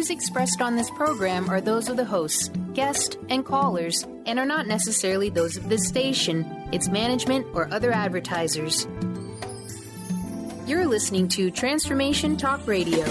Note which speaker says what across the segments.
Speaker 1: views expressed on this program are those of the hosts, guests, and callers, and are not necessarily those of this station, its management, or other advertisers. You're listening to Transformation Talk Radio.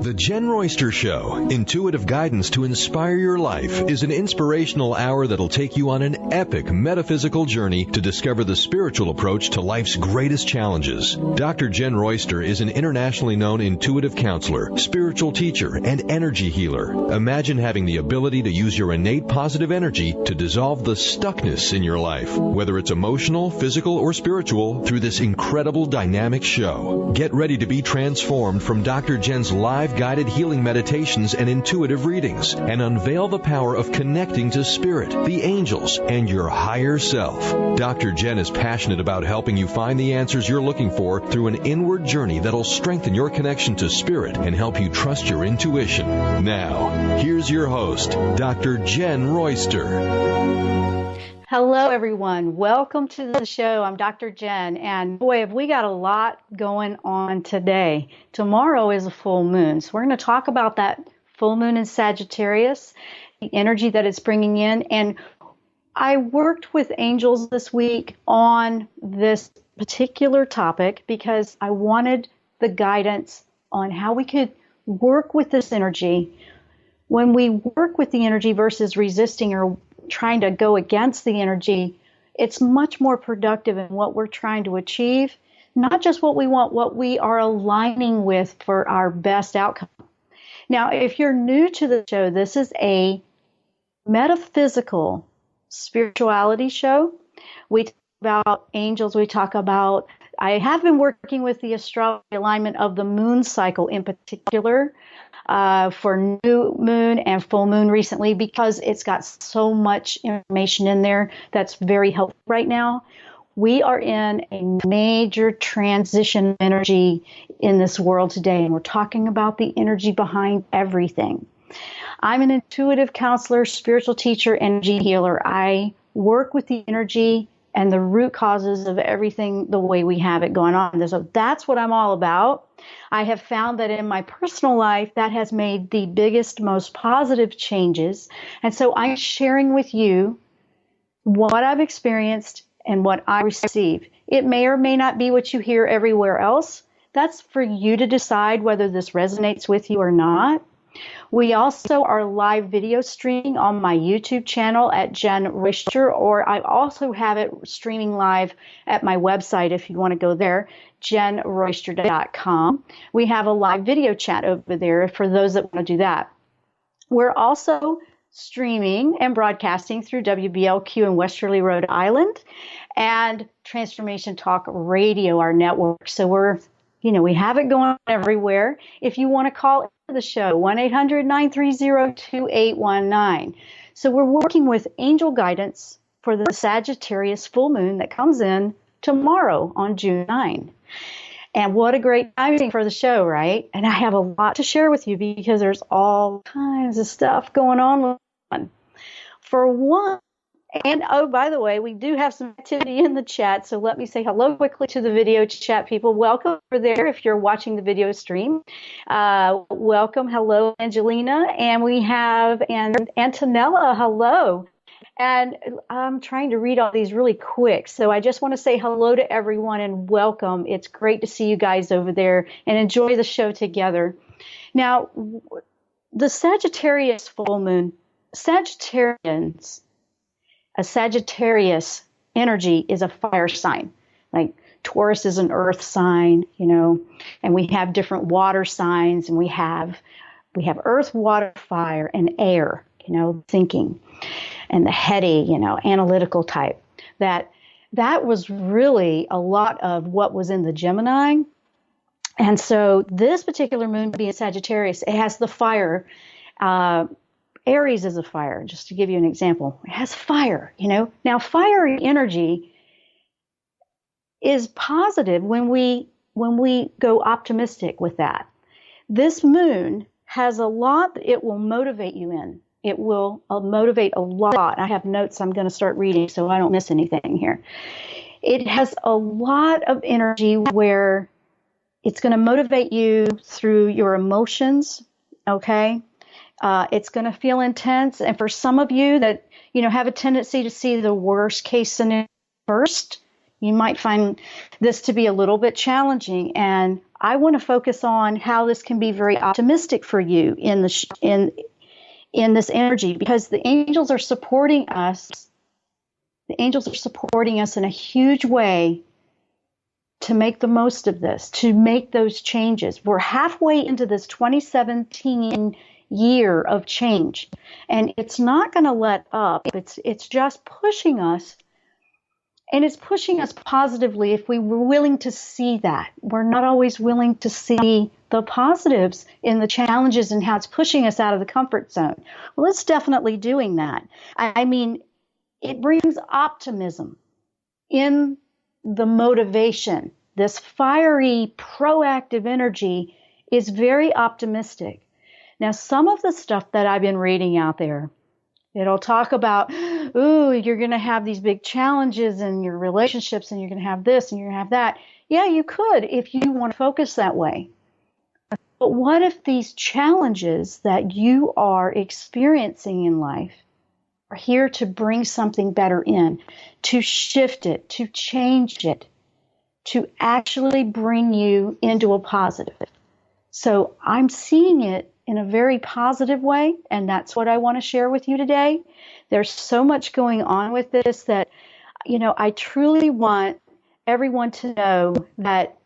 Speaker 2: The Jen-Royster-Show, intuitive guidance to inspire your life, is an inspirational hour that'll take you on an epic metaphysical journey to discover the spiritual approach to life's greatest challenges. Dr. Jen Royster is an internationally known intuitive counselor, spiritual teacher, and energy healer. Imagine having the ability to use your innate positive energy to dissolve the stuckness in your life, whether it's emotional, physical, or spiritual, through this incredible dynamic show. Get ready to be transformed from Dr. Jen's live guided healing meditations and intuitive readings, and unveil the power of connecting to spirit, the angels, and your higher self. Dr. Jen is passionate about helping you find the answers you're looking for through an inward journey that'll strengthen your connection to spirit and help you trust your intuition. Now, here's your host, Dr. Jen Royster.
Speaker 3: Hello, everyone. Welcome to the show. I'm Dr. Jen, and boy, have we got a lot going on today. Tomorrow is a full moon, so we're going to talk about that full moon in Sagittarius, the energy that it's bringing in. And I worked with angels this week on this particular topic because I wanted the guidance on how we could work with this energy. When we work with the energy versus resisting or trying to go against the energy, it's much more productive in what we're trying to achieve, not just what we want, what we are aligning with for our best outcome. Now, if you're new to the show, this is a metaphysical spirituality show. We talk about angels, I have been working with the astrology alignment of the moon cycle in particular, for new moon and full moon recently, because it's got so much information in there that's very helpful right now. We are in a major transition energy in this world today, and we're talking about the energy behind everything. I'm an intuitive counselor, spiritual teacher, energy healer. I work with the energy and the root causes of everything the way we have it going on. So that's what I'm all about. I have found that in my personal life, that has made the biggest, most positive changes. And so I'm sharing with you what I've experienced and what I receive. It may or may not be what you hear everywhere else. That's for you to decide whether this resonates with you or not. We also are live video streaming on my YouTube channel at Jen Royster, or I also have it streaming live at my website if you want to go there, changes.The. We have a live video chat over there for those that want to do that. We're also streaming and broadcasting through WBLQ in Westerly, Rhode Island, and Transformation Talk Radio, our network. So we have it going on everywhere. If you want to call the show, 1-800-930-2819. So we're working with angel guidance for the Sagittarius full moon that comes in tomorrow on June 9. And what a great timing for the show, right? And I have a lot to share with you because there's all kinds of stuff going on with one. For one, and oh, by the way, we do have some activity in the chat, so let me say hello quickly to the video chat people. Welcome over there if you're watching the video stream. Welcome. Hello, Angelina. And we have Antonella. Hello. And I'm trying to read all these really quick, so I just want to say hello to everyone and welcome. It's great to see you guys over there and enjoy the show together. Now, the Sagittarius full moon, a Sagittarius energy is a fire sign. Like Taurus is an earth sign, and we have different water signs, and we have earth, water, fire, and air, thinking, and the heady, analytical type. That was really a lot of what was in the Gemini. And so this particular moon being Sagittarius, it has the fire. Aries is a fire, just to give you an example. It has fire, Now, fiery energy is positive when we go optimistic with that. This moon has a lot that it will motivate you in. It will motivate a lot. I have notes I'm going to start reading so I don't miss anything here. It has a lot of energy where it's going to motivate you through your emotions, okay? It's going to feel intense. And for some of you that, have a tendency to see the worst case scenario first, you might find this to be a little bit challenging. And I want to focus on how this can be very optimistic for you in this energy, because the angels are supporting us. The angels are supporting us in a huge way to make the most of this, to make those changes. We're halfway into this 2017 year of change, and it's not going to let up. It's just pushing us, and it's pushing us positively if we were willing to see that. We're not always willing to see the positives in the challenges and how it's pushing us out of the comfort zone. Well, it's definitely doing that. I mean, it brings optimism in the motivation. This fiery, proactive energy is very optimistic. Now, some of the stuff that I've been reading out there, it'll talk about, ooh, you're going to have these big challenges in your relationships, and you're going to have this and you're going to have that. Yeah, you could if you want to focus that way. But what if these challenges that you are experiencing in life are here to bring something better in, to shift it, to change it, to actually bring you into a positive? So I'm seeing it in a very positive way, and that's what I want to share with you today. There's so much going on with this that, I truly want everyone to know that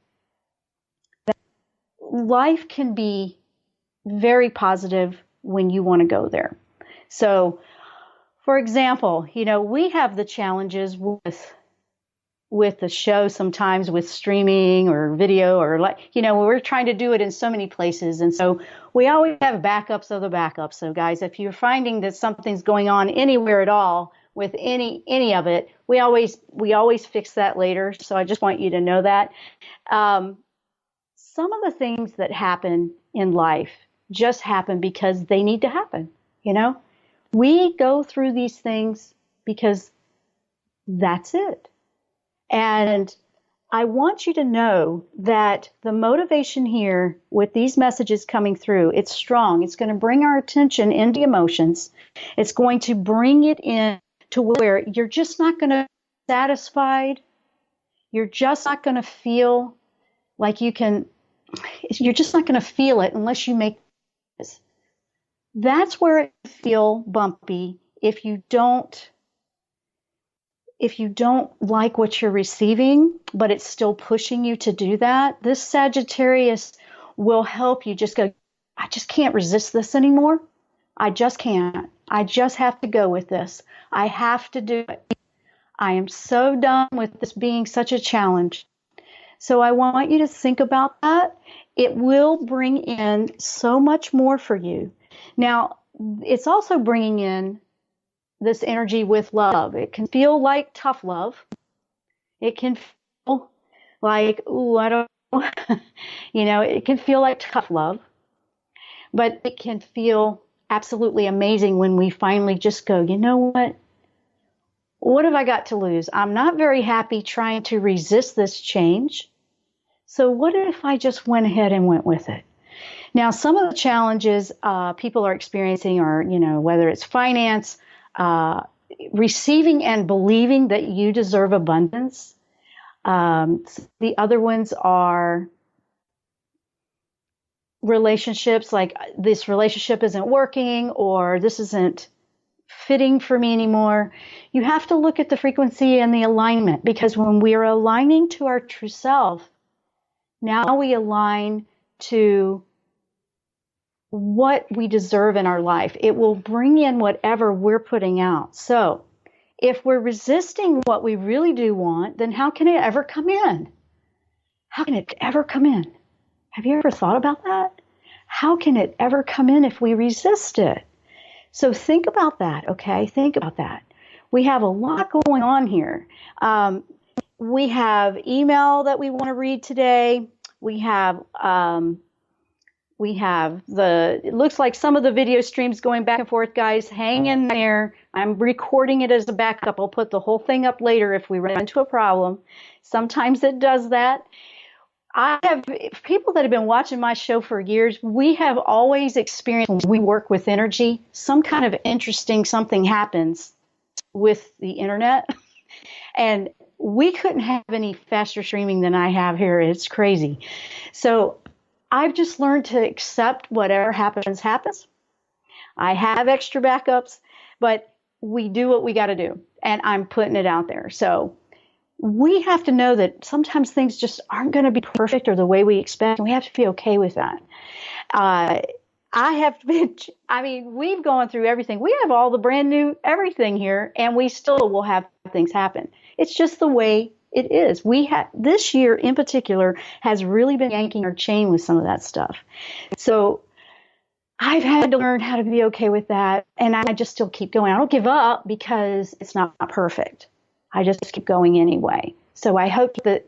Speaker 3: life can be very positive when you want to go there. So, for example, we have the challenges with the show sometimes, with streaming or video, or we're trying to do it in so many places. And so we always have backups of the backups. So guys, if you're finding that something's going on anywhere at all with any of it, we always fix that later. So I just want you to know that. Some of the things that happen in life just happen because they need to happen. We go through these things because that's it. And I want you to know that the motivation here with these messages coming through, it's strong. It's going to bring our attention into emotions. It's going to bring it in to where you're just not going to be satisfied. You're just not going to feel like you're just not going to feel it unless you make this. That's where it can feel bumpy if you don't like what you're receiving, but it's still pushing you to do that. This Sagittarius will help you just go, I just can't resist this anymore. I just can't. I just have to go with this. I have to do it. I am so done with this being such a challenge. So I want you to think about that. It will bring in so much more for you. Now, it's also bringing in this energy with love. It can feel like tough love. It can feel like, ooh, I don't know. It can feel like tough love. But it can feel absolutely amazing when we finally just go, you know what? What have I got to lose? I'm not very happy trying to resist this change. So what if I just went ahead and went with it? Now, some of the challenges people are experiencing are, whether it's finance, receiving and believing that you deserve abundance. The other ones are relationships, like this relationship isn't working, or this isn't fitting for me anymore. You have to look at the frequency and the alignment, because when we are aligning to our true self, now we align to what we deserve in our life. It will bring in whatever we're putting out. So if we're resisting what we really do want, then how can it ever come in? How can it ever come in? Have you ever thought about that? How can it ever come in if we resist it? So think about that, okay? Think about that. We have a lot going on here. We have email that we want to read today. We have We have it looks like some of the video streams going back and forth, guys. Hang in there. I'm recording it as a backup. I'll put the whole thing up later if we run into a problem. Sometimes it does that. I have people that have been watching my show for years. We have always experienced when we work with energy, some kind of interesting something happens with the internet. And we couldn't have any faster streaming than I have here. It's crazy. So I've just learned to accept whatever happens. I have extra backups, but we do what we got to do. And I'm putting it out there. So we have to know that sometimes things just aren't going to be perfect or the way we expect. And we have to be okay with that. We've gone through everything. We have all the brand new everything here, and we still will have things happen. It's just the way it is. This year in particular has really been yanking our chain with some of that stuff. So I've had to learn how to be okay with that. And I just still keep going. I don't give up because it's not perfect. I just keep going anyway. So I hope that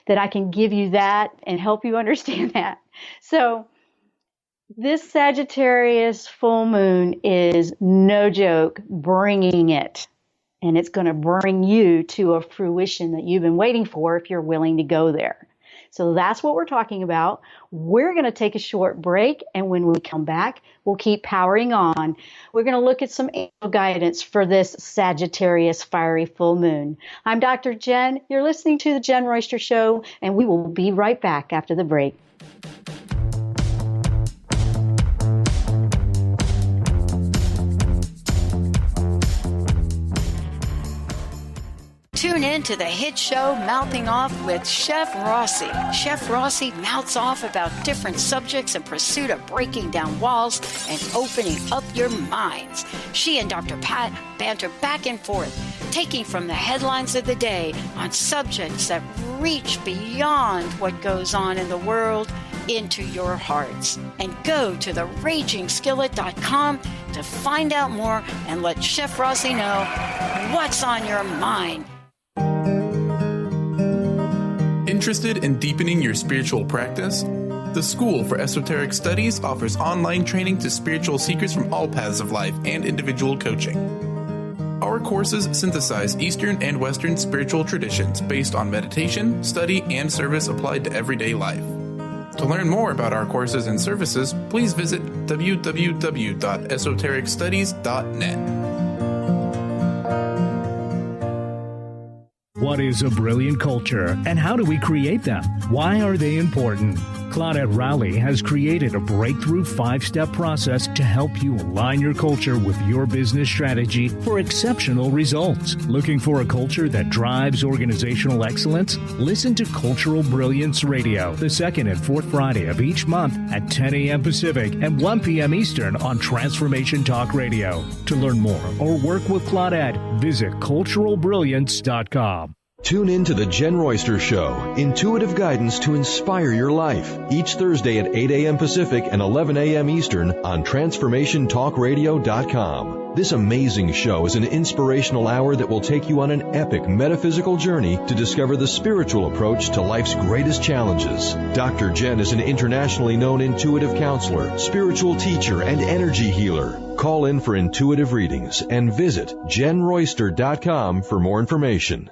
Speaker 3: I can give you that and help you understand that. So this Sagittarius full moon is no joke, bringing it. And it's going to bring you to a fruition that you've been waiting for if you're willing to go there. So that's what we're talking about. We're going to take a short break. And when we come back, we'll keep powering on. We're going to look at some angel guidance for this Sagittarius fiery full moon. I'm Dr. Jen. You're listening to The Jen-Royster Show, and we will be right back after the break.
Speaker 4: Tune in to the hit show Mouthing Off with Chef Rossi. Chef Rossi mouths off about different subjects in pursuit of breaking down walls and opening up your minds. She and Dr. Pat banter back and forth, taking from the headlines of the day on subjects that reach beyond what goes on in the world into your hearts. And go to theragingskillet.com to find out more and let Chef Rossi know what's on your mind.
Speaker 5: Interested in deepening your spiritual practice? The School for Esoteric Studies offers online training to spiritual seekers from all paths of life and individual coaching. Our courses synthesize Eastern and Western spiritual traditions based on meditation, study, and service applied to everyday life. To learn more about our courses and services, please visit www.esotericstudies.net.
Speaker 6: What is a brilliant culture, and how do we create them? Why are they important? Claudette Rowley has created a breakthrough 5-step process to help you align your culture with your business strategy for exceptional results. Looking for a culture that drives organizational excellence? Listen to Cultural Brilliance Radio, the second and fourth Friday of each month at 10 a.m. Pacific and 1 p.m. Eastern on Transformation Talk Radio. To learn more or work with Claudette, visit culturalbrilliance.com.
Speaker 2: Tune in to The Jen-Royster Show, intuitive guidance to inspire your life, each Thursday at 8 a.m. Pacific and 11 a.m. Eastern on TransformationTalkRadio.com. This amazing show is an inspirational hour that will take you on an epic metaphysical journey to discover the spiritual approach to life's greatest challenges. Dr. Jen is an internationally known intuitive counselor, spiritual teacher, and energy healer. Call in for intuitive readings and visit JenRoyster.com for more information.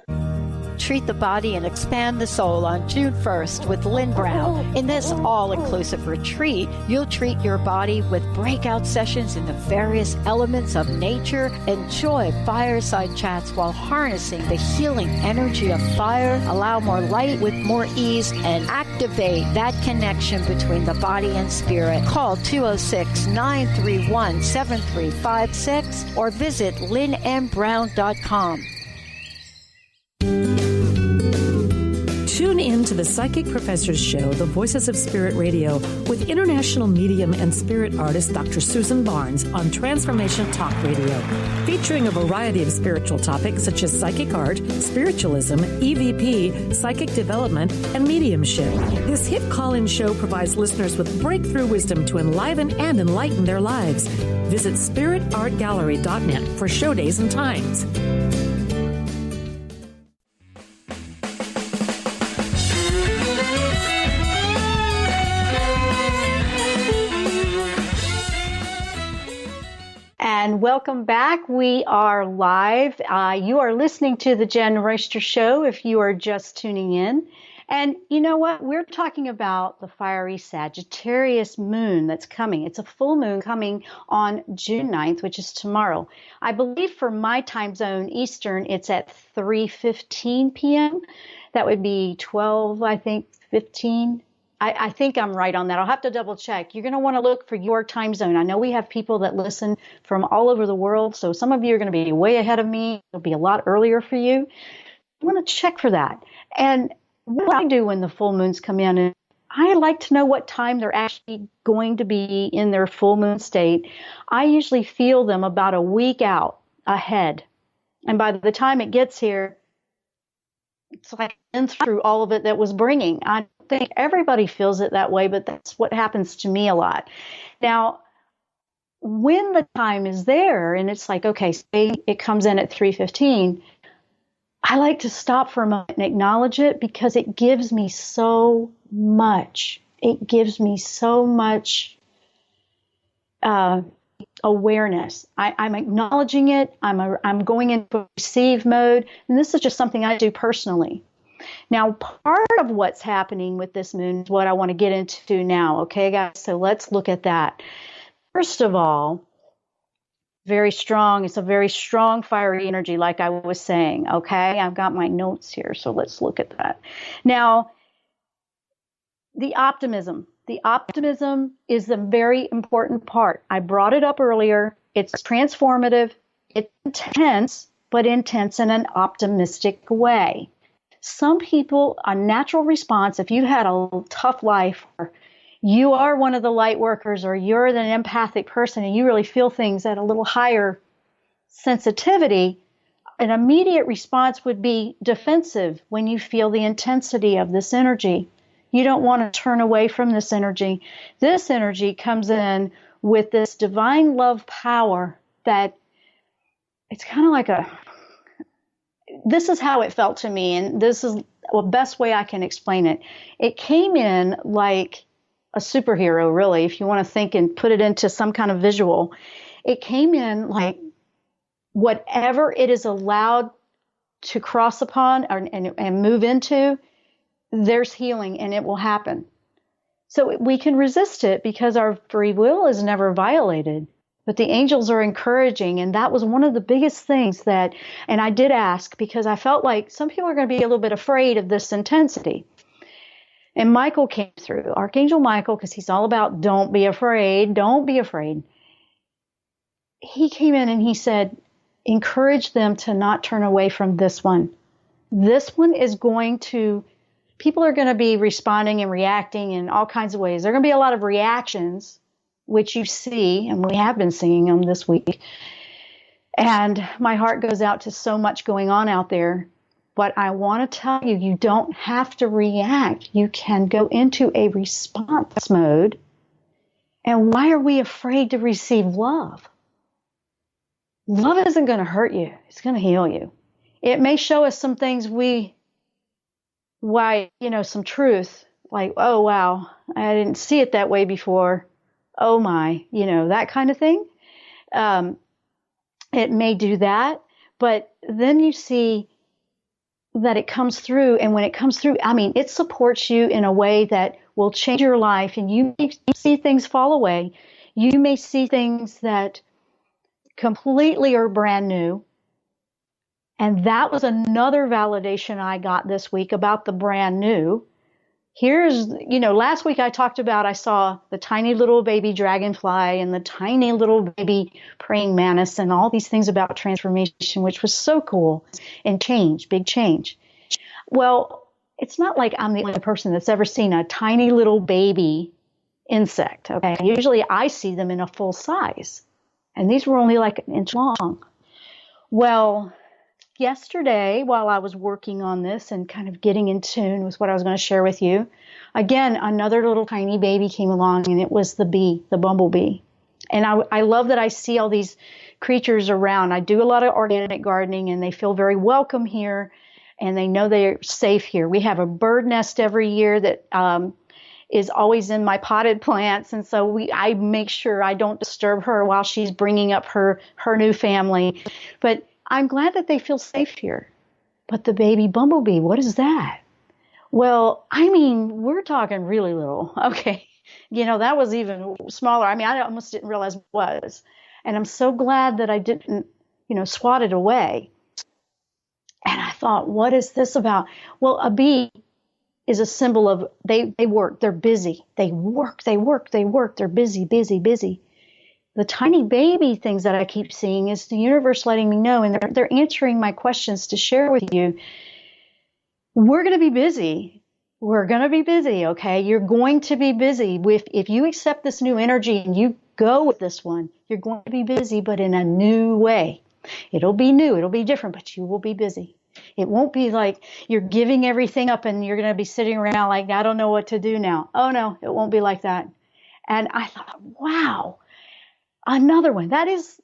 Speaker 4: Treat the Body and Expand the Soul on June 1st with Lynn Brown. In this all-inclusive retreat, you'll treat your body with breakout sessions in the various elements of nature. Enjoy fireside chats while harnessing the healing energy of fire. Allow more light with more ease and activate that connection between the body and spirit. Call 206-931-7356 or visit lynnmbrown.com.
Speaker 7: Tune in to the Psychic Professor's Show, The Voices of Spirit Radio, with international medium and spirit artist Dr. Susan Barnes on Transformation Talk Radio, featuring a variety of spiritual topics such as psychic art, spiritualism, EVP, psychic development, and mediumship. This hit call-in show provides listeners with breakthrough wisdom to enliven and enlighten their lives. Visit spiritartgallery.net for show days and times.
Speaker 3: everyone. Welcome back. We are live. You are listening to the the-jenn-royster-show if you are just tuning in. And you know what? We're talking about the fiery Sagittarius moon that's coming. It's a full moon coming on June 9th, which is tomorrow. I believe for my time zone, Eastern, it's at 3:15 p.m. That would be 12, I think, 15. I think I'm right on that. I'll have to double check. You're going to want to look for your time zone. I know we have people that listen from all over the world, so some of you are going to be way ahead of me. It'll be a lot earlier for you. I want to check for that. And what I do when the full moons come in, and I like to know what time they're actually going to be in their full moon state. I usually feel them about a week out ahead. And by the time it gets here, it's like been through all of it that was bringing. I think everybody feels it that way, but that's what happens to me a lot. Now, when the time is there and it's like, okay, say it comes in at 3:15, I like to stop for a moment and acknowledge it because it gives me so much. It gives me so much awareness. I'm acknowledging it. I'm going into receive mode. And this is just something I do personally. Now, part of what's happening with this moon is what I want to get into now. Okay, guys? So let's look at that. First of all, very strong. It's a very strong, fiery energy, like I was saying. Okay, I've got my notes here. So let's look at that. Now, the optimism. The optimism is the very important part. I brought it up earlier. It's transformative. It's intense, but intense in an optimistic way. Some people, a natural response, if you had a tough life, or you are one of the light workers, or you're an empathic person and you really feel things at a little higher sensitivity, an immediate response would be defensive when you feel the intensity of this energy. You don't want to turn away from this energy. This energy comes in with this divine love power that it's kind of like this is how it felt to me, and this is the best way I can explain it. It came in like a superhero, really, if you want to think and put it into some kind of visual. It came in like whatever it is allowed to cross upon and move into, there's healing and it will happen. So we can resist it because our free will is never violated. But the angels are encouraging, and that was one of the biggest things that, and I did ask because I felt like some people are going to be a little bit afraid of this intensity. And Michael came through, Archangel Michael, because he's all about don't be afraid, don't be afraid. He came in and he said, encourage them to not turn away from this one. This one is going to, people are going to be responding and reacting in all kinds of ways. There are going to be a lot of reactions, which you see, and we have been seeing them this week. And my heart goes out to so much going on out there. But I want to tell you, you don't have to react. You can go into a response mode. And why are we afraid to receive love? Love isn't going to hurt you. It's going to heal you. It may show us some things some truth, like, oh, wow, I didn't see it that way before. Oh my, that kind of thing. It may do that, but then you see that it comes through, and when it comes through, it supports you in a way that will change your life, and you may see things fall away. You may see things that completely are brand new. And that was another validation I got this week about the brand new. Here's, last week I saw the tiny little baby dragonfly and the tiny little baby praying mantis and all these things about transformation, which was so cool, and change, big change. Well, it's not like I'm the only person that's ever seen a tiny little baby insect. Okay, usually I see them in a full size, and these were only like an inch long. Well, yesterday, while I was working on this and kind of getting in tune with what I was going to share with you, again, another little tiny baby came along, and it was the bee, the bumblebee. And I love that I see all these creatures around. I do a lot of organic gardening, and they feel very welcome here, and they know they're safe here. We have a bird nest every year that is always in my potted plants. And so I make sure I don't disturb her while she's bringing up her new family. But I'm glad that they feel safe here. But the baby bumblebee, what is that? Well, I mean, we're talking really little. Okay. That was even smaller. I mean, I almost didn't realize it was. And I'm so glad that I didn't, swat it away. And I thought, what is this about? Well, a bee is a symbol of they work, they're busy. They work, they're busy, busy, busy. The tiny baby things that I keep seeing is the universe letting me know, and they're answering my questions to share with you. We're going to be busy. We're going to be busy, okay? You're going to be busy. If you accept this new energy and you go with this one, you're going to be busy, but in a new way. It'll be new. It'll be different, but you will be busy. It won't be like you're giving everything up and you're going to be sitting around like, I don't know what to do now. Oh, no, it won't be like that. And I thought, wow, another one. That is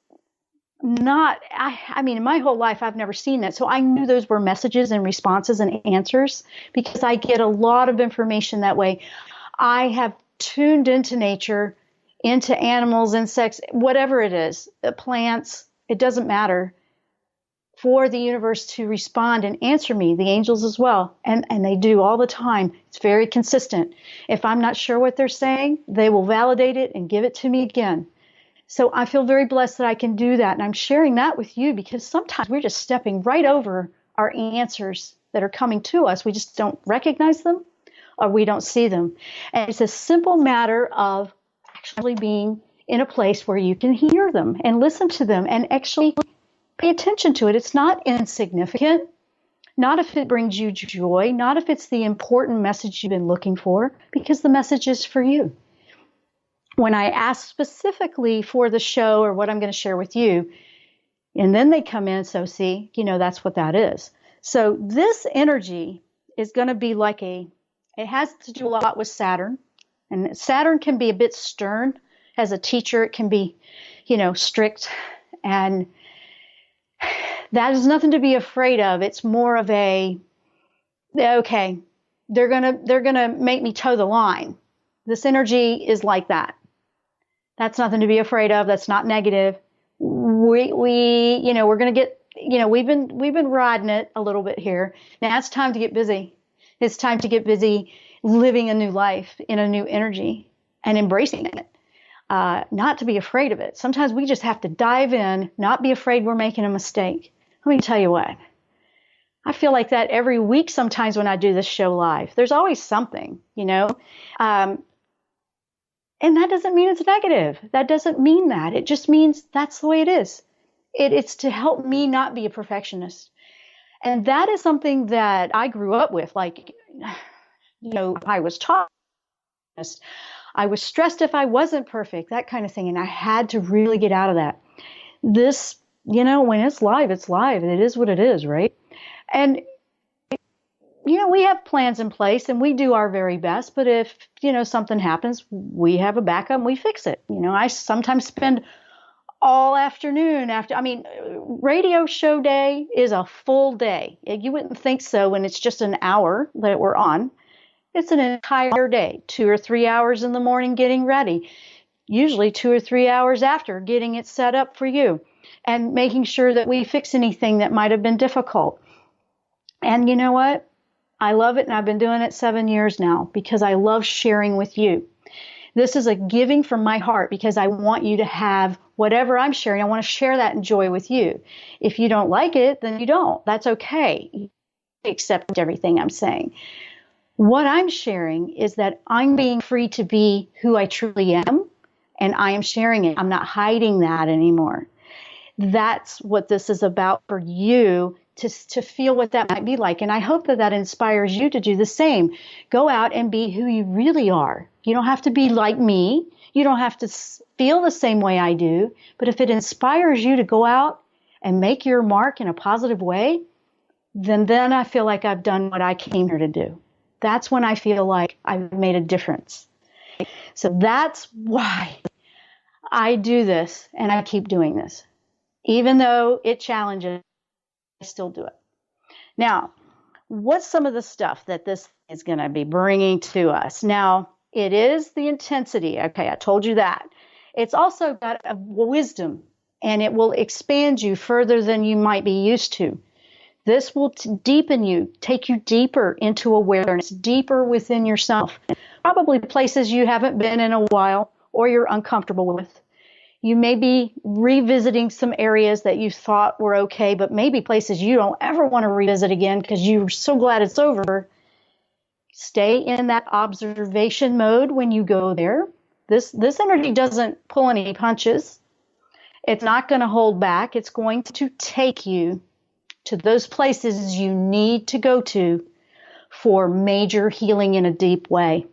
Speaker 3: not, I mean, in my whole life, I've never seen that. So I knew those were messages and responses and answers because I get a lot of information that way. I have tuned into nature, into animals, insects, whatever it is, plants, it doesn't matter, for the universe to respond and answer me, the angels as well. And they do all the time. It's very consistent. If I'm not sure what they're saying, they will validate it and give it to me again. So I feel very blessed that I can do that. And I'm sharing that with you because sometimes we're just stepping right over our answers that are coming to us. We just don't recognize them or we don't see them. And it's a simple matter of actually being in a place where you can hear them and listen to them and actually pay attention to it. It's not insignificant, not if it brings you joy, not if it's the important message you've been looking for, because the message is for you. When I ask specifically for the show or what I'm going to share with you, and then they come in, so see, that's what that is. So this energy is going to be like it has to do a lot with Saturn. And Saturn can be a bit stern. As a teacher, it can be, strict. And that is nothing to be afraid of. It's more of okay, they're gonna make me toe the line. This energy is like that. That's nothing to be afraid of. That's not negative. We're gonna get, we've been riding it a little bit here. Now it's time to get busy. It's time to get busy living a new life in a new energy and embracing it. Not to be afraid of it. Sometimes we just have to dive in, not be afraid we're making a mistake. Let me tell you what. I feel like that every week sometimes when I do this show live. There's always something, and that doesn't mean it's negative. That doesn't mean that. It just means that's the way it is. It's to help me not be a perfectionist. And that is something that I grew up with. Like, I was taught this. I was stressed if I wasn't perfect, that kind of thing. And I had to really get out of that. This, when it's live, it's live. It is what it is, right? And, we have plans in place and we do our very best. But if, something happens, we have a backup and we fix it. I sometimes spend all afternoon radio show day is a full day. You wouldn't think so when it's just an hour that we're on. It's an entire day, 2 or 3 hours in the morning getting ready, usually 2 or 3 hours after getting it set up for you and making sure that we fix anything that might have been difficult. And you know what? I love it, and I've been doing it 7 years now because I love sharing with you. This is a giving from my heart because I want you to have whatever I'm sharing. I want to share that joy with you. If you don't like it, then you don't. That's okay. You accept everything I'm saying. What I'm sharing is that I'm being free to be who I truly am, and I am sharing it. I'm not hiding that anymore. That's what this is about for you to feel what that might be like. And I hope that inspires you to do the same. Go out and be who you really are. You don't have to be like me. You don't have to feel the same way I do. But if it inspires you to go out and make your mark in a positive way, then I feel like I've done what I came here to do. That's when I feel like I've made a difference. So that's why I do this and I keep doing this. Even though it challenges, I still do it. Now, what's some of the stuff that this is going to be bringing to us? Now, It is the intensity. Okay, I told you that. It's also got a wisdom, and it will expand you further than you might be used to. This will deepen you, take you deeper into awareness, deeper within yourself. Probably places you haven't been in a while or you're uncomfortable with. You may be revisiting some areas that you thought were okay, but maybe places you don't ever want to revisit again because you're so glad it's over. Stay in that observation mode when you go there. This energy doesn't pull any punches. It's not going to hold back. It's going to take you to those places you need to go to for major healing in a deep way.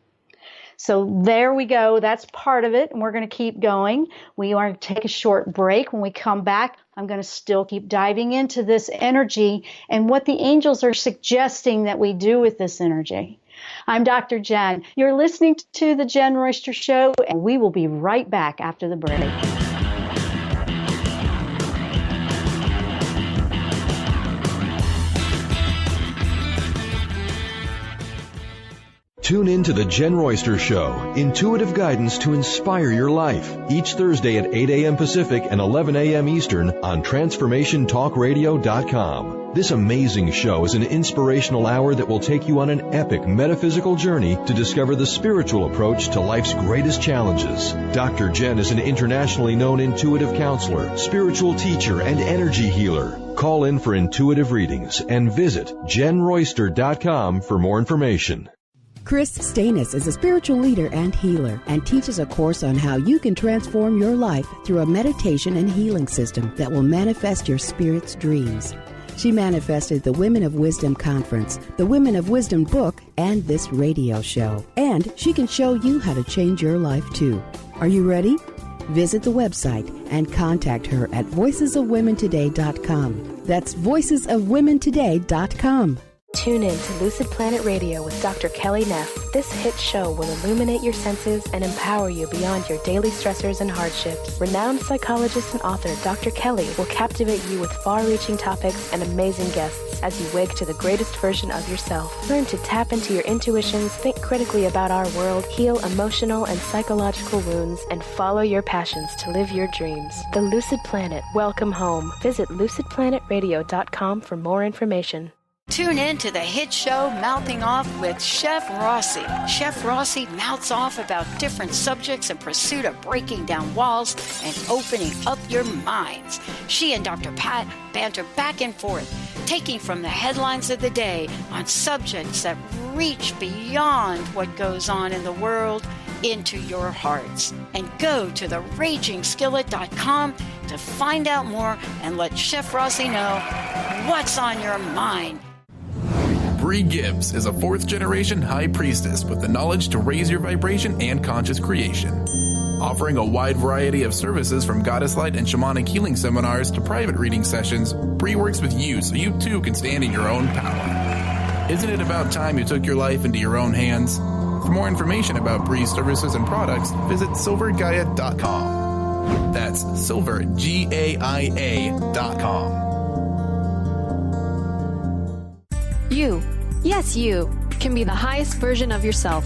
Speaker 3: So there we go. That's part of it. And we're going to keep going. We are going to take a short break. When we come back, I'm going to still keep diving into this energy and what the angels are suggesting that we do with this energy. I'm Dr. Jenn. You're listening to The Jen-Royster Show, and we will be right back after the break.
Speaker 2: Tune in to The Jen-Royster Show, intuitive guidance to inspire your life, each Thursday at 8 a.m. Pacific and 11 a.m. Eastern on TransformationTalkRadio.com. This amazing show is an inspirational hour that will take you on an epic metaphysical journey to discover the spiritual approach to life's greatest challenges. Dr. Jenn is an internationally known intuitive counselor, spiritual teacher, and energy healer. Call in for intuitive readings and visit JenRoyster.com for more information.
Speaker 8: Chris Stanis is a spiritual leader and healer and teaches a course on how you can transform your life through a meditation and healing system that will manifest your spirit's dreams. She manifested the Women of Wisdom Conference, the Women of Wisdom book, and this radio show. And she can show you how to change your life too. Are you ready? Visit the website and contact her at voicesofwomentoday.com. That's voicesofwomentoday.com.
Speaker 9: Tune in to Lucid Planet Radio with Dr. Kelly Neff. This hit show will illuminate your senses and empower you beyond your daily stressors and hardships. Renowned psychologist and author Dr. Kelly will captivate you with far-reaching topics and amazing guests as you wake to the greatest version of yourself. Learn to tap into your intuitions, think critically about our world, heal emotional and psychological wounds, and follow your passions to live your dreams. The Lucid Planet. Welcome home. Visit lucidplanetradio.com for more information.
Speaker 4: Tune in to the hit show Mouthing Off with Chef Rossi. Chef Rossi mouths off about different subjects in pursuit of breaking down walls and opening up your minds. She and Dr. Pat banter back and forth, taking from the headlines of the day on subjects that reach beyond what goes on in the world into your hearts. And go to theragingskillet.com to find out more and let Chef Rossi know what's on your mind.
Speaker 5: Bree Gibbs is a fourth-generation high priestess with the knowledge to raise your vibration and conscious creation. Offering a wide variety of services from goddess light and shamanic healing seminars to private reading sessions, Bree works with you so you too can stand in your own power. Isn't it about time you took your life into your own hands? For more information about Bree's services and products, visit silvergaia.com. That's silvergaia.com.
Speaker 10: You, yes you, can be the highest version of yourself.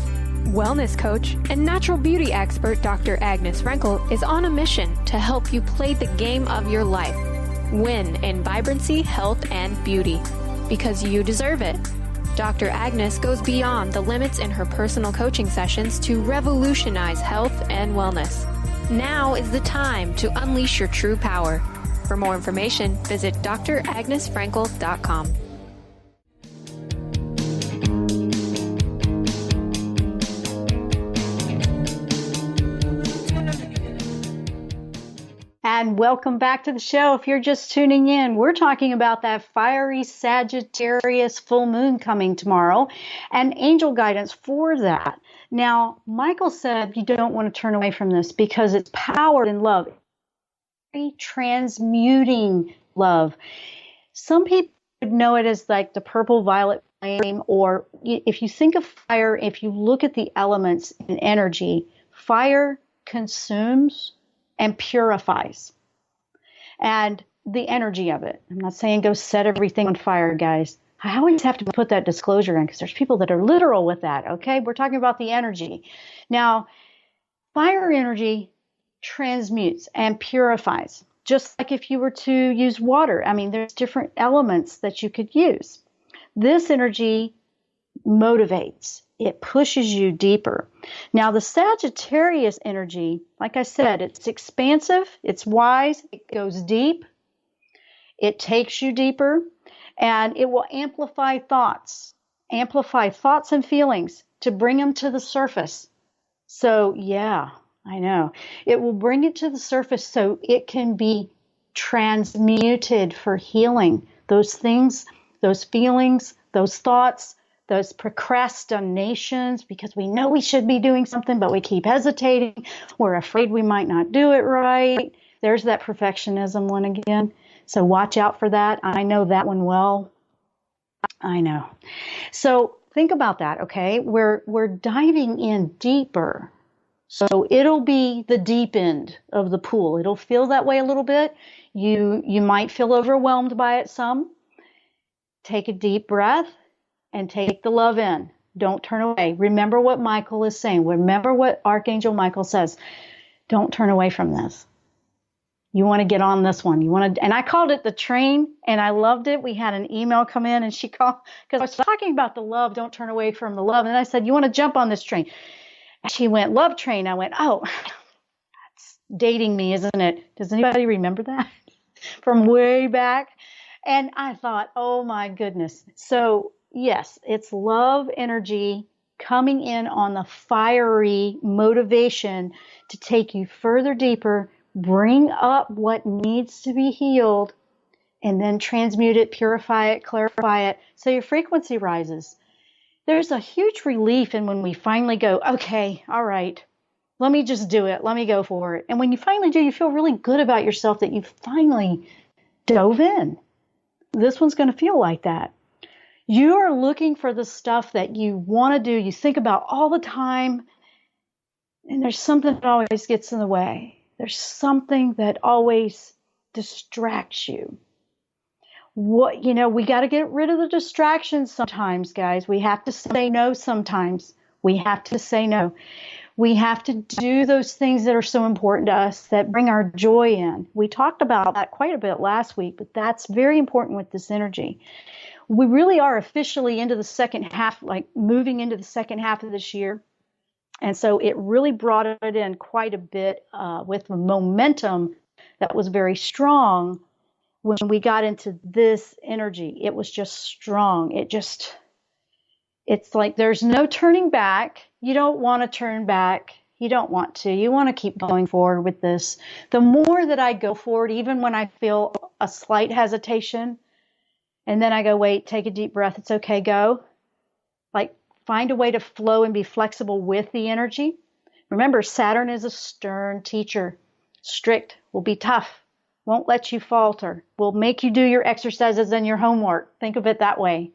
Speaker 10: Wellness coach and natural beauty expert Dr. Agnes Frenkel is on a mission to help you play the game of your life. Win in vibrancy, health, and beauty. Because you deserve it. Dr. Agnes goes beyond the limits in her personal coaching sessions to revolutionize health and wellness. Now is the time to unleash your true power. For more information, visit dragnesfrenkel.com.
Speaker 3: And welcome back to the show. If you're just tuning in, we're talking about that fiery Sagittarius full moon coming tomorrow and angel guidance for that. Now, Michael said you don't want to turn away from this because it's powered in love, transmuting love. Some people would know it as like the purple violet flame, or if you think of fire, if you look at the elements in energy, fire consumes and purifies. And the energy of it. I'm not saying go set everything on fire, guys. I always have to put that disclosure in because there's people that are literal with that, okay? We're talking about the energy. Now, fire energy transmutes and purifies, just like if you were to use water. I mean, there's different elements that you could use. This energy motivates. It pushes you deeper. Now, the Sagittarius energy, like I said, it's expansive, it's wise, it goes deep, it takes you deeper, and it will amplify thoughts and feelings to bring them to the surface. So, yeah, I know. It will bring it to the surface so it can be transmuted for healing. Those things, those feelings, those thoughts, those procrastinations, because we know we should be doing something, but we keep hesitating. We're afraid we might not do it right. There's that perfectionism one again. So watch out for that. I know that one well. I know. So think about that, okay? We're diving in deeper. So it'll be the deep end of the pool. It'll feel that way a little bit. You might feel overwhelmed by it some. Take a deep breath and take the love in. Don't turn away. Remember what Michael is saying. Remember what Archangel Michael says. Don't turn away from this. You want to get on this one. And I called it the train, and I loved it. We had an email come in, and she called, because I was talking about the love, don't turn away from the love. And I said, you want to jump on this train? And she went, love train. I went, oh, that's dating me, isn't it? Does anybody remember that from way back? And I thought, oh my goodness. So yes, it's love energy coming in on the fiery motivation to take you further deeper, bring up what needs to be healed, and then transmute it, purify it, clarify it, so your frequency rises. There's a huge relief in when we finally go, okay, all right, let me just do it. Let me go for it. And when you finally do, you feel really good about yourself that you finally dove in. This one's going to feel like that. You are looking for the stuff that you want to do, you think about all the time, and there's something that always gets in the way. There's something that always distracts you. We got to get rid of the distractions sometimes, guys. We have to say no sometimes. We have to say no. We have to do those things that are so important to us that bring our joy in. We talked about that quite a bit last week, but that's very important with this energy. We really are officially into the second half, like moving into the second half of this year. And so it really brought it in quite a bit with the momentum that was very strong when we got into this energy. It was just strong. It's like there's no turning back. You don't want to turn back. You don't want to. You want to keep going forward with this. The more that I go forward, even when I feel a slight hesitation, and then I go, wait, take a deep breath. It's okay, go. Like, find a way to flow and be flexible with the energy. Remember, Saturn is a stern teacher, strict, will be tough, won't let you falter, will make you do your exercises and your homework. Think of it that way.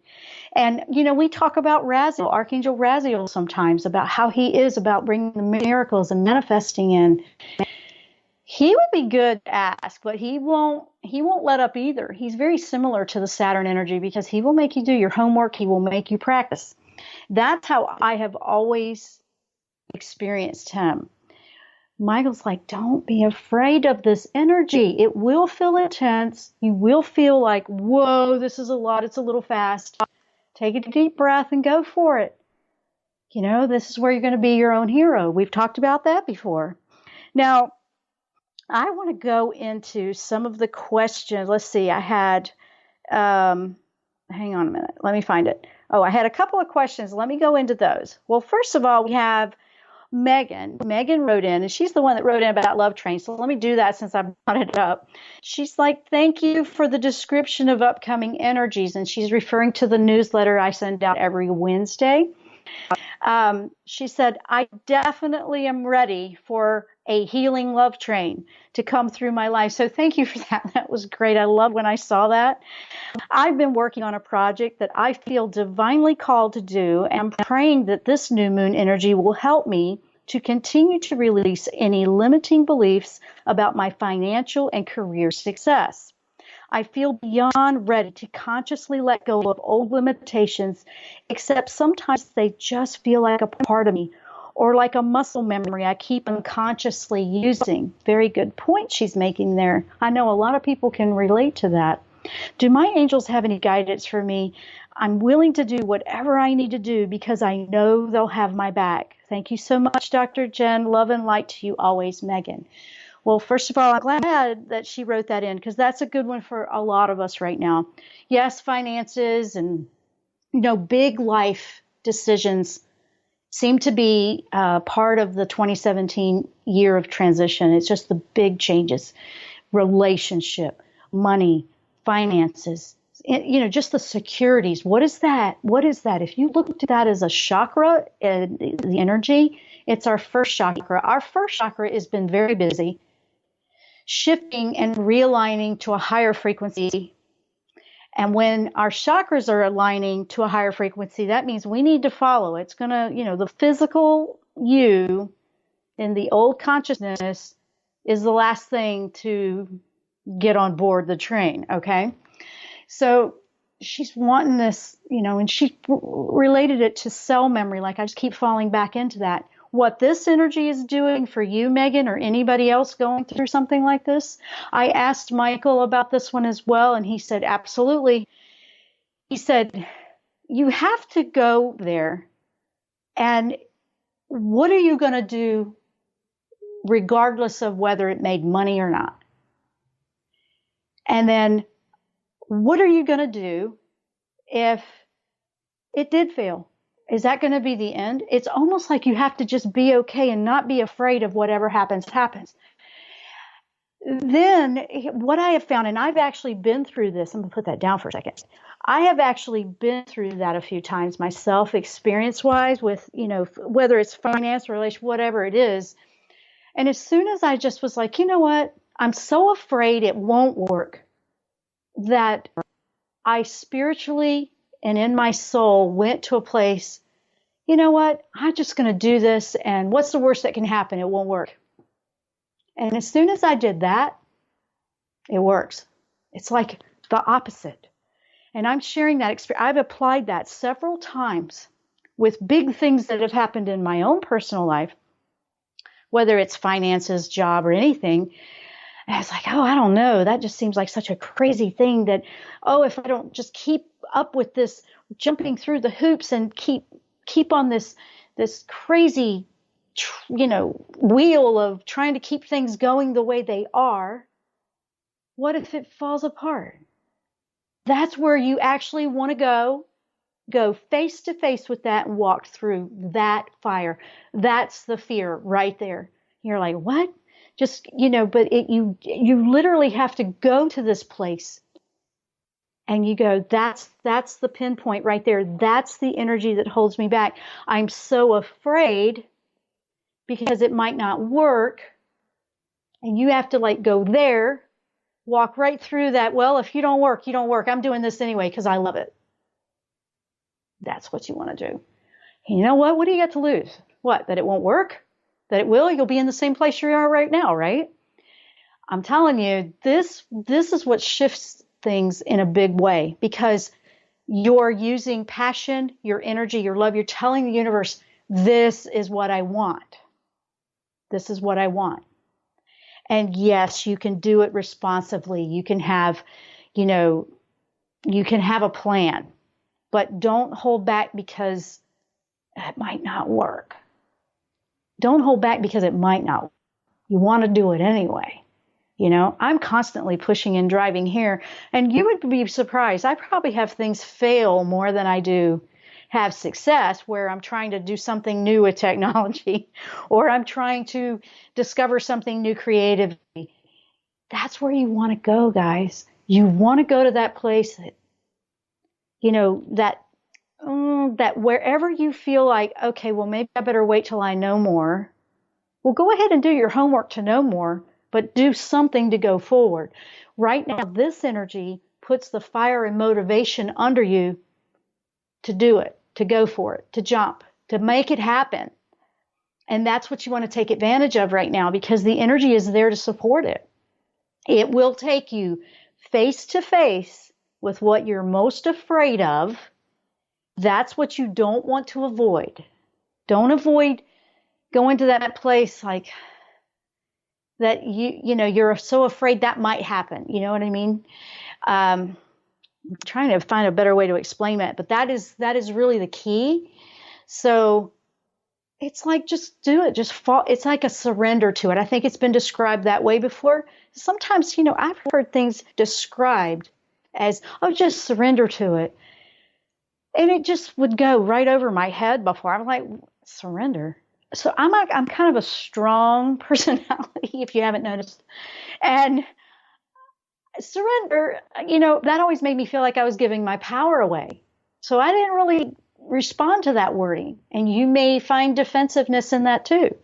Speaker 3: And, we talk about Raziel, Archangel Raziel sometimes, about how he is about bringing the miracles and manifesting in. He would be good to ask, but he won't let up either. He's very similar to the Saturn energy because he will make you do your homework. He will make you practice. That's how I have always experienced him. Michael's like, don't be afraid of this energy. It will feel intense. You will feel like, whoa, this is a lot. It's a little fast. Take a deep breath and go for it. This is where you're going to be your own hero. We've talked about that before. Now, I want to go into some of the questions. Let's see. I had, hang on a minute. Let me find it. Oh, I had a couple of questions. Let me go into those. Well, first of all, we have Megan. Megan wrote in, and she's the one that wrote in about Love Train. So let me do that since I brought it up. She's like, thank you for the description of upcoming energies. And she's referring to the newsletter I send out every Wednesday. She said, I definitely am ready for a healing love train to come through my life. So thank you for that. That was great. I love when I saw that. I've been working on a project that I feel divinely called to do, and I'm praying that this new moon energy will help me to continue to release any limiting beliefs about my financial and career success. I feel beyond ready to consciously let go of old limitations, except sometimes they just feel like a part of me or like a muscle memory I keep unconsciously using. Very good point she's making there. I know a lot of people can relate to that. Do my angels have any guidance for me? I'm willing to do whatever I need to do because I know they'll have my back. Thank you so much, Dr. Jen. Love and light to you always, Megan. Well, first of all, I'm glad that she wrote that in because that's a good one for a lot of us right now. Yes, finances and, big life decisions seem to be part of the 2017 year of transition. It's just the big changes, relationship, money, finances, just the securities. What is that? What is that? If you look at that as a chakra, the energy, it's our first chakra. Our first chakra has been very busy, shifting and realigning to a higher frequency. And when our chakras are aligning to a higher frequency, that means we need to follow. It's going to, the physical you in the old consciousness is the last thing to get on board the train, okay? So she's wanting this, and she related it to cell memory. Like I just keep falling back into that. What this energy is doing for you, Megan, or anybody else going through something like this. I asked Michael about this one as well, and he said, absolutely. He said, you have to go there. And what are you going to do regardless of whether it made money or not? And then what are you going to do if it did fail? Is that going to be the end? It's almost like you have to just be okay and not be afraid of whatever happens. Then what I have found, and I've actually been through this, I'm going to put that down for a second. I have actually been through that a few times myself, experience-wise, with, whether it's finance, relation, whatever it is. And as soon as I just was like, you know what? I'm so afraid it won't work that I spiritually and in my soul went to a place, you know what? I'm just going to do this. And what's the worst that can happen? It won't work. And as soon as I did that, it works. It's like the opposite. And I'm sharing that experience. I've applied that several times with big things that have happened in my own personal life, whether it's finances, job, or anything. And I was like, I don't know. That just seems like such a crazy thing that, if I don't just keep up with this, jumping through the hoops and keep on this crazy, wheel of trying to keep things going the way they are, what if it falls apart? That's where you actually want to go face to face with that and walk through that fire. That's the fear right there. You're like, what? Just, but you literally have to go to this place and you go, that's the pinpoint right there. That's the energy that holds me back. I'm so afraid because it might not work. And you have to go there, walk right through that. Well, if you don't work, you don't work. I'm doing this anyway because I love it. That's what you want to do. And you know what? What do you got to lose? What? That it won't work? That it will? You'll be in the same place you are right now, right? I'm telling you, this is what shifts things in a big way because you're using passion, your energy, your love. You're telling the universe, this is what I want. This is what I want. And yes, you can do it responsibly. You can have, you can have a plan, but don't hold back because it might not work. Don't hold back because it might not. You want to do it anyway. I'm constantly pushing and driving here, and you would be surprised. I probably have things fail more than I do have success, where I'm trying to do something new with technology, or I'm trying to discover something new creatively. That's where you want to go, guys. You want to go to that place that, that wherever you feel like, okay, well, maybe I better wait till I know more. Well, go ahead and do your homework to know more, but do something to go forward. Right now, this energy puts the fire and motivation under you to do it, to go for it, to jump, to make it happen. And that's what you want to take advantage of right now because the energy is there to support it. It will take you face to face with what you're most afraid of. That's what you don't want to avoid. Don't avoid going to that place like that you're so afraid that might happen. You know what I mean? I'm trying to find a better way to explain it, but that is really the key. So it's like, just do it. Just fall. It's like a surrender to it. I think it's been described that way before. Sometimes, I've heard things described as, oh, just surrender to it. And it just would go right over my head before. I'm like, surrender. So I'm kind of a strong personality, if you haven't noticed. And surrender, that always made me feel like I was giving my power away. So I didn't really respond to that wording. And you may find defensiveness in that too.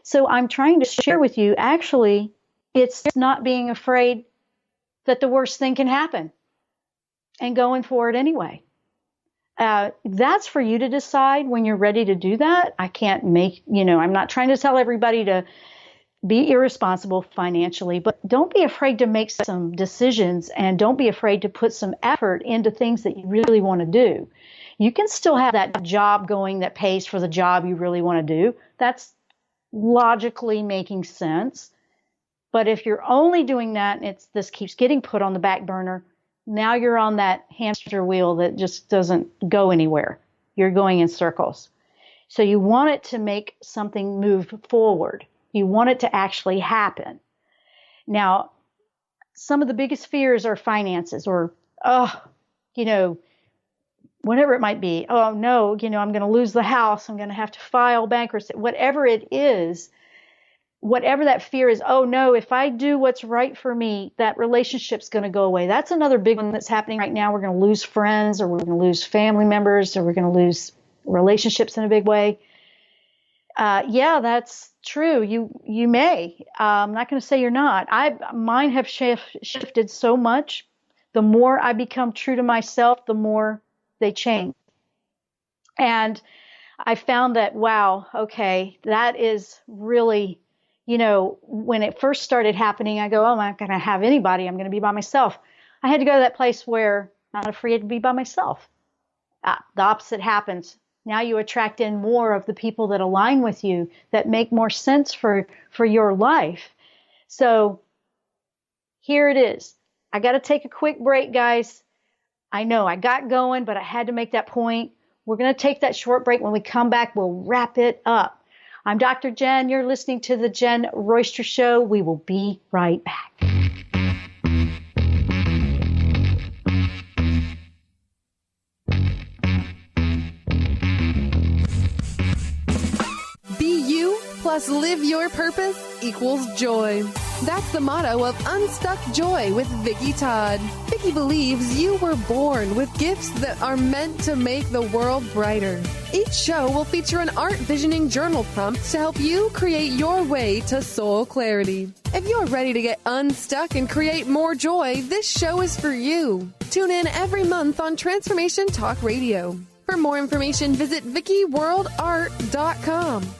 Speaker 3: So I'm trying to share with you, actually, it's not being afraid that the worst thing can happen and going for it anyway. That's for you to decide when you're ready to do that. I can't I'm not trying to tell everybody to be irresponsible financially, but don't be afraid to make some decisions, and don't be afraid to put some effort into things that you really want to do. You can still have that job going that pays for the job you really want to do. That's logically making sense. But if you're only doing that and this keeps getting put on the back burner, now you're on that hamster wheel that just doesn't go anywhere. You're going in circles. So you want it to make something move forward. You want it to actually happen. Now, some of the biggest fears are finances, or, whatever it might be. Oh, no, I'm going to lose the house. I'm going to have to file bankruptcy. Whatever it is, whatever that fear is, oh, no, if I do what's right for me, that relationship's going to go away. That's another big one that's happening right now. We're going to lose friends, or we're going to lose family members, or we're going to lose relationships in a big way. Yeah, that's true. You may. I'm not going to say you're not. Mine have shifted so much. The more I become true to myself, the more they change. And I found that, wow, okay, that is really, when it first started happening, I go, oh, I'm not going to have anybody. I'm going to be by myself. I had to go to that place where I'm not afraid to be by myself. The opposite happens. Now you attract in more of the people that align with you, that make more sense for your life. So here it is. I got to take a quick break, guys. I know I got going, but I had to make that point. We're going to take that short break. When we come back, we'll wrap it up. I'm Dr. Jen. You're listening to The Jen-Royster Show. We will be right back.
Speaker 11: Plus live your purpose equals joy. That's the motto of Unstuck Joy with Vicki Todd. Vicki believes you were born with gifts that are meant to make the world brighter. Each show will feature an art visioning journal prompt to help you create your way to soul clarity. If you're ready to get unstuck and create more joy, this show is for you. Tune in every month on Transformation Talk Radio. For more information, visit VickiWorldArt.com.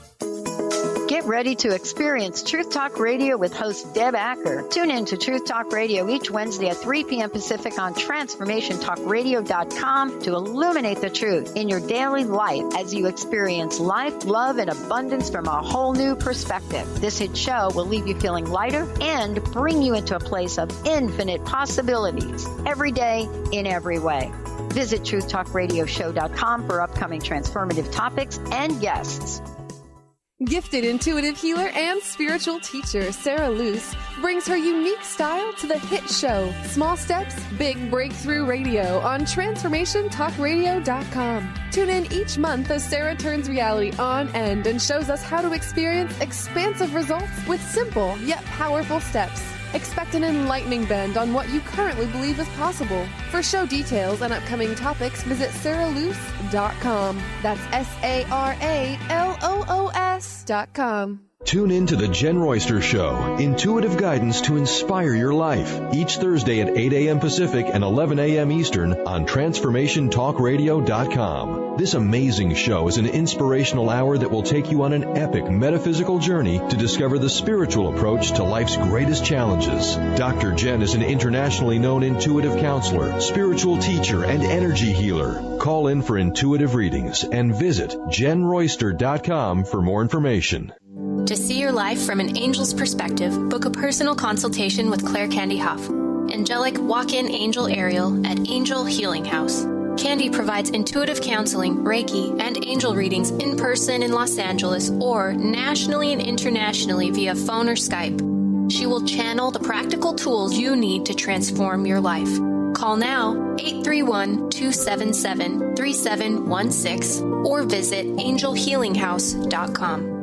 Speaker 4: Get ready to experience Truth Talk Radio with host Deb Acker. Tune in to Truth Talk Radio each Wednesday at 3 p.m. Pacific on TransformationTalkRadio.com to illuminate the truth in your daily life as you experience life, love, and abundance from a whole new perspective. This hit show will leave you feeling lighter and bring you into a place of infinite possibilities every day in every way. Visit TruthTalkRadioshow.com for upcoming transformative topics and guests.
Speaker 11: Gifted intuitive healer and spiritual teacher Sarah Luce brings her unique style to the hit show Small Steps, Big Breakthrough Radio on TransformationTalkRadio.com. Tune in each month as Sarah turns reality on end and shows us how to experience expansive results with simple yet powerful steps. Expect an enlightening bend on what you currently believe is possible. For show details and upcoming topics, visit sarahluce.com. That's SARALOOS.com.
Speaker 2: Tune in to the Jen Royster Show, intuitive guidance to inspire your life, each Thursday at 8 a.m. Pacific and 11 a.m. Eastern on TransformationTalkRadio.com. This amazing show is an inspirational hour that will take you on an epic metaphysical journey to discover the spiritual approach to life's greatest challenges. Dr. Jen is an internationally known intuitive counselor, spiritual teacher, and energy healer. Call in for intuitive readings and visit JenRoyster.com for more information.
Speaker 10: To see your life from an angel's perspective, book a personal consultation with Claire Candy Huff, angelic walk-in angel Ariel at Angel Healing House. Candy provides intuitive counseling, Reiki, and angel readings in person in Los Angeles or nationally and internationally via phone or Skype. She will channel the practical tools you need to transform your life. Call now 831-277-3716 or visit angelhealinghouse.com.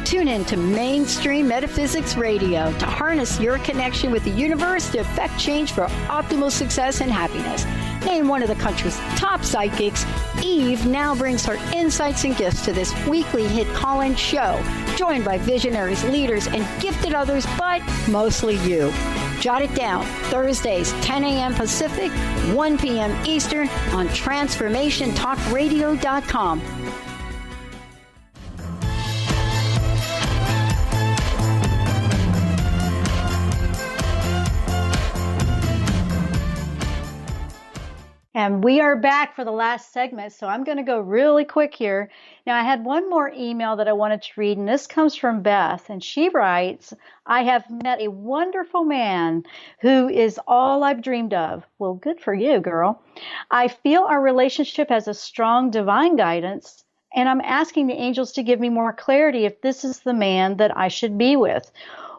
Speaker 12: Tune in to Mainstream Metaphysics Radio to harness your connection with the universe to effect change for optimal success and happiness. Named one of the country's top psychics, Eve now brings her insights and gifts to this weekly hit call-in show, joined by visionaries, leaders, and gifted others, but mostly you. Jot it down, Thursdays, 10 a.m. Pacific, 1 p.m. Eastern on TransformationTalkRadio.com.
Speaker 3: And we are back for the last segment, so I'm going to go really quick here. Now, I had one more email that I wanted to read, and this comes from Beth, and she writes, I have met a wonderful man who is all I've dreamed of. Well, good for you, girl. I feel our relationship has a strong divine guidance, and I'm asking the angels to give me more clarity if this is the man that I should be with.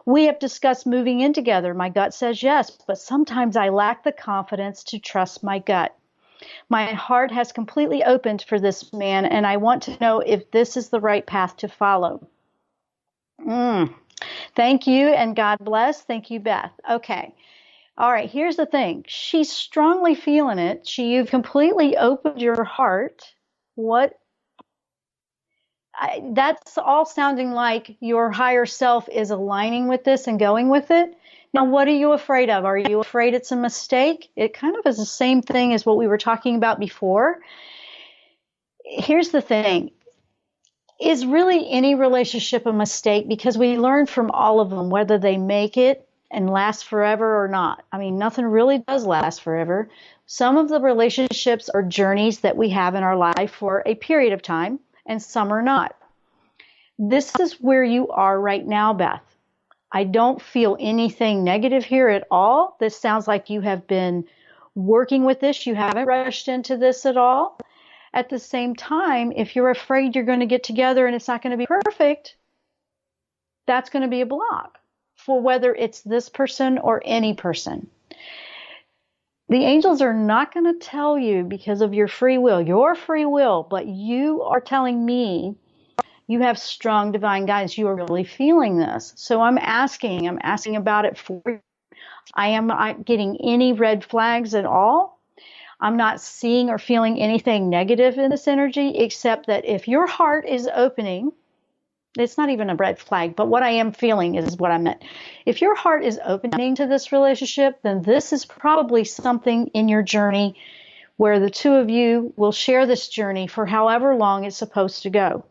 Speaker 3: We have discussed moving in together. My gut says yes, but sometimes I lack the confidence to trust my gut. My heart has completely opened for this man, and I want to know if this is the right path to follow. Thank you, and God bless. Thank you, Beth. Okay. All right, here's the thing. She's strongly feeling it. You've completely opened your heart. That's all sounding like your higher self is aligning with this and going with it. Now, what are you afraid of? Are you afraid it's a mistake? It kind of is the same thing as what we were talking about before. Here's the thing. Is really any relationship a mistake? Because we learn from all of them, whether they make it and last forever or not. I mean, nothing really does last forever. Some of the relationships are journeys that we have in our life for a period of time, and some are not. This is where you are right now, Beth. I don't feel anything negative here at all. This sounds like you have been working with this. You haven't rushed into this at all. At the same time, if you're afraid you're going to get together and it's not going to be perfect, that's going to be a block for whether it's this person or any person. The angels are not going to tell you because of your free will, but you are telling me you have strong divine guidance. You are really feeling this. So I'm asking about it for you. I am not getting any red flags at all. I'm not seeing or feeling anything negative in this energy, except that if your heart is opening, it's not even a red flag, but what I am feeling is what I meant. If your heart is opening to this relationship, then this is probably something in your journey where the two of you will share this journey for however long it's supposed to go.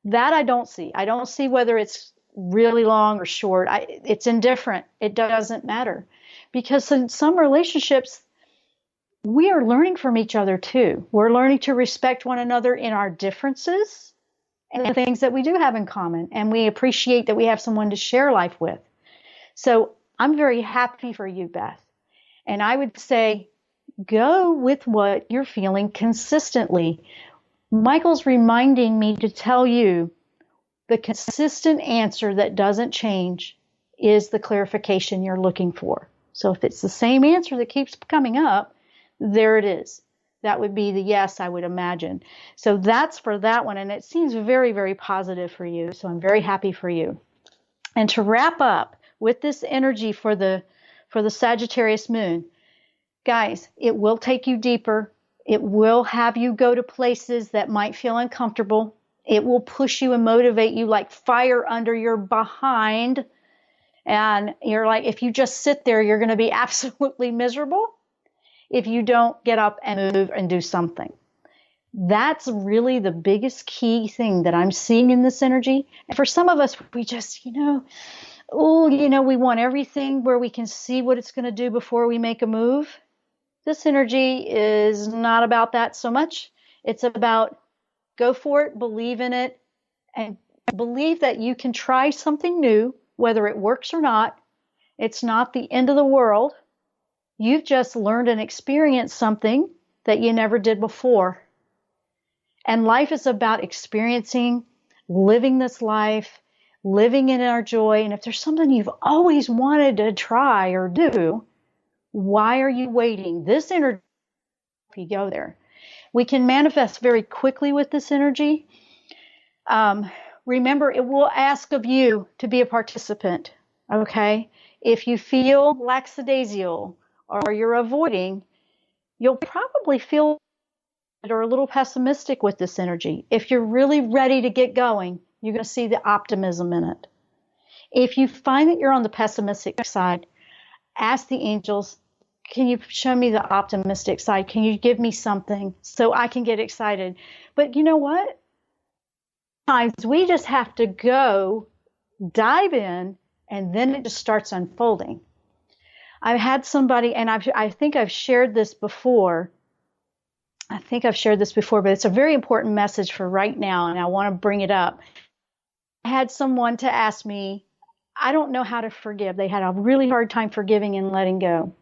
Speaker 3: That I don't see. I don't see whether it's really long or short. It's indifferent. It doesn't matter. Because in some relationships, we are learning from each other too. We're learning to respect one another in our differences and the things that we do have in common. And we appreciate that we have someone to share life with. So I'm very happy for you, Beth. And I would say, go with what you're feeling consistently. Michael's reminding me to tell you the consistent answer that doesn't change is the clarification you're looking for. So if it's the same answer that keeps coming up, there it is. That would be the yes, I would imagine. So that's for that one. And it seems very, very positive for you. So I'm very happy for you. And to wrap up with this energy for the Sagittarius moon, guys, it will take you deeper. It will have you go to places that might feel uncomfortable. It will push you and motivate you like fire under your behind. And you're like, if you just sit there, you're going to be absolutely miserable if you don't get up and move and do something. That's really the biggest key thing that I'm seeing in this energy. And for some of us, we just, we want everything where we can see what it's going to do before we make a move. This energy is not about that so much. It's about go for it, believe in it, and believe that you can try something new, whether it works or not. It's not the end of the world. You've just learned and experienced something that you never did before. And life is about experiencing, living this life, living in our joy. And if there's something you've always wanted to try or do, why are you waiting? This energy, if you go there, we can manifest very quickly with this energy. Remember, it will ask of you to be a participant, okay? If you feel lackadaisical or you're avoiding, you'll probably feel or a little pessimistic with this energy. If you're really ready to get going, you're going to see the optimism in it. If you find that you're on the pessimistic side, ask the angels, can you show me the optimistic side? Can you give me something so I can get excited? But you know what? Sometimes we just have to go dive in, and then it just starts unfolding. I've had somebody, and I think I've shared this before. But it's a very important message for right now, and I want to bring it up. I had someone to ask me, I don't know how to forgive. They had a really hard time forgiving and letting go.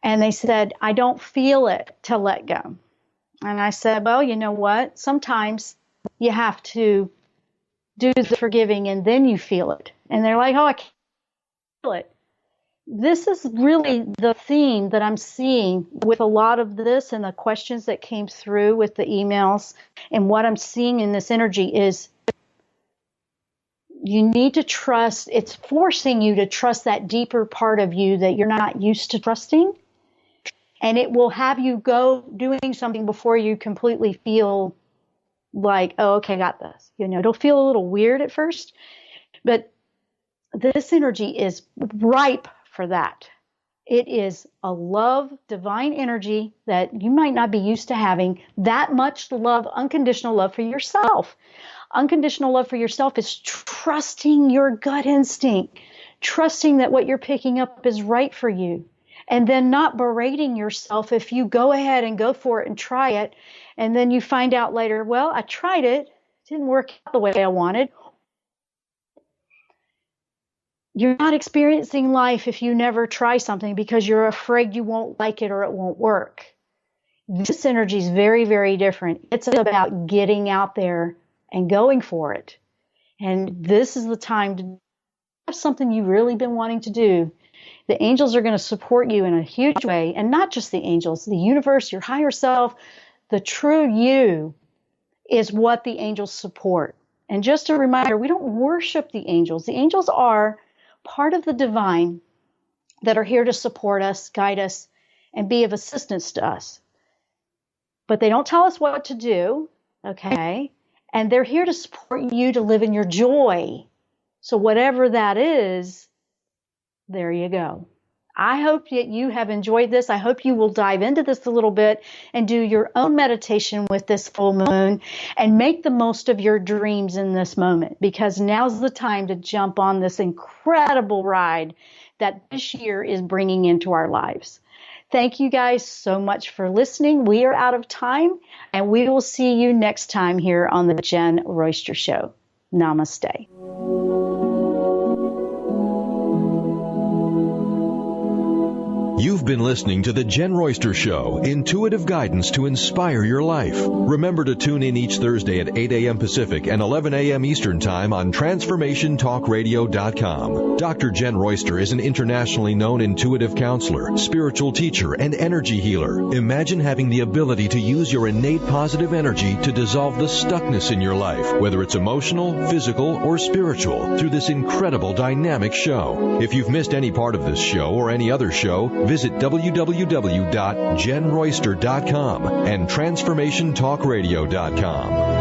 Speaker 3: And they said, I don't feel it to let go. And I said, well, you know what? Sometimes you have to do the forgiving and then you feel it. And they're like, oh, I can't feel it. This is really the theme that I'm seeing with a lot of this and the questions that came through with the emails. And what I'm seeing in this energy is you need to trust. It's forcing you to trust that deeper part of you that you're not used to trusting. And it will have you go doing something before you completely feel like, oh, okay, got this. It'll feel a little weird at first, but this energy is ripe for that. It is a love, divine energy that you might not be used to having. That much love, unconditional love for yourself. Unconditional love for yourself is trusting your gut instinct, trusting that what you're picking up is right for you, and then not berating yourself if you go ahead and go for it and try it, and then you find out later, well, I tried it, didn't work out the way I wanted. You're not experiencing life if you never try something because you're afraid you won't like it or it won't work. This energy is very, very different. It's about getting out there and going for it. And this is the time to have something you've really been wanting to do. The angels are going to support you in a huge way. And not just the angels, the universe, your higher self, the true you is what the angels support. And just a reminder, we don't worship the angels. The angels are part of the divine that are here to support us, guide us, and be of assistance to us. But they don't tell us what to do, okay? And they're here to support you to live in your joy. So whatever that is, there you go. I hope that you have enjoyed this. I hope you will dive into this a little bit and do your own meditation with this full moon and make the most of your dreams in this moment, because now's the time to jump on this incredible ride that this year is bringing into our lives. Thank you guys so much for listening. We are out of time, and we will see you next time here on the Jen Royster Show. Namaste.
Speaker 2: You've been listening to The Jen Royster Show, intuitive guidance to inspire your life. Remember to tune in each Thursday at 8 a.m. Pacific and 11 a.m. Eastern Time on TransformationTalkRadio.com. Dr. Jen Royster is an internationally known intuitive counselor, spiritual teacher, and energy healer. Imagine having the ability to use your innate positive energy to dissolve the stuckness in your life, whether it's emotional, physical, or spiritual, through this incredible dynamic show. If you've missed any part of this show or any other show, visit www.jenroyster.com and TransformationTalkRadio.com.